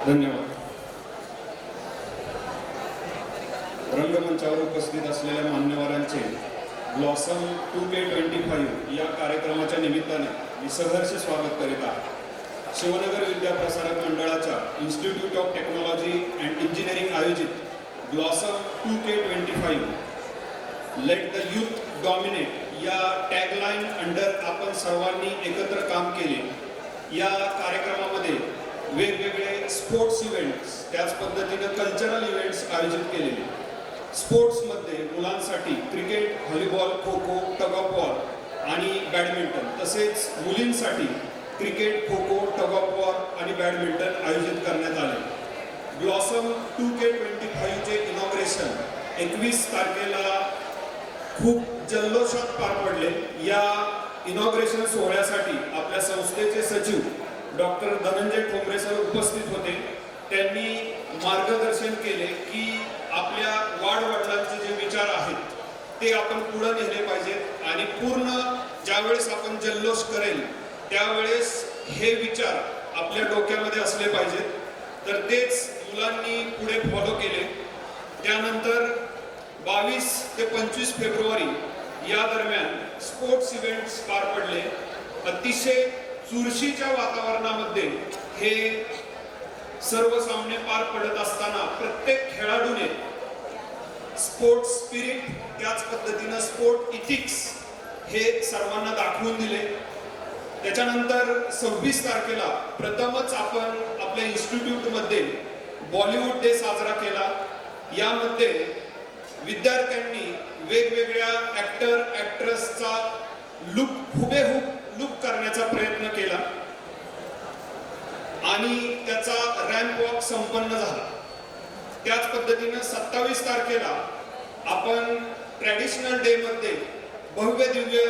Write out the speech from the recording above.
धन्यवाद. रंगमंचावर उपस्थित असलेल्या मान्यवरांचे ब्लॉसम 2K25 या कार्यक्रमाच्या निमित्ताने मी सहर्ष स्वागत करीत आहे. शिवनगर विद्याप्रसारक मंडळाच्या institute of technology and engineering आयोजित Blossom 2K25 let the youth dominate या टॅगलाईन अंडर आपण सर्वांनी एकत्र काम केले. या कार्यक्रमामध्ये वेगवेगळे स्पोर्ट्स इव्हेंट्स, त्याच पद्धतीनं कल्चरल इव्हेंट्स आयोजित केलेले. स्पोर्ट्समध्ये मुलांसाठी cricket, volleyball, kho kho, tug of war आणि बॅडमिंटन, तसेच मुलींसाठी cricket, kho kho, tug of war आणि बॅडमिंटन आयोजित करण्यात आले. ब्लॉसम 2K25 चे इनॉग्रेशन 21 तारखेला खूप जल्लोषात पार पडले. या इनॉग्रेशन सोहळ्यासाठी आपल्या संस्थेचे सचिव डॉक्टर धनंजय ठोंबरे सर उपस्थित होते. त्यांनी मार्गदर्शन केले की आपल्या वाडवडिलांचे जे विचार आहेत ते आपण पुढे नेले पाहिजेत आणि पूर्ण ज्यावेळेस आपण जल्लोष करेल त्यावेळेस हे विचार आपल्या डोक्यामध्ये असले पाहिजेत. तर तेच मुलांनी पुढे फॉलो केले. त्यानंतर 22 ते 25 फेब्रुवारी या दरम्यान स्पोर्ट्स इव्हेंट्स पार पडले. अतिशय चुरशीच्या वातावरणामध्ये हे सर्व सामने पार पडत असताना प्रत्येक खेळाडूने स्पोर्ट्स स्पिरिट, त्याच पद्धतीनं स्पोर्ट इथिक्स हे सर्वांना दाखवून दिले. त्याच्यानंतर 26 तारखेला प्रथमच आपण आपल्या इन्स्टिट्यूटमध्ये बॉलिवूड डे साजरा केला. यामध्ये विद्यार्थ्यांनी वेगवेगळ्या ॲक्टर ॲक्ट्रेसचा लुक हुबेहूब लुक करण्याचा प्रयत्न केला आणि त्याचा रॅम्प वॉक संपन्न झाला. त्याच पद्धतीनं 27 तारखेला आपण ट्रॅडिशनल डे मध्ये भव्य दिव्य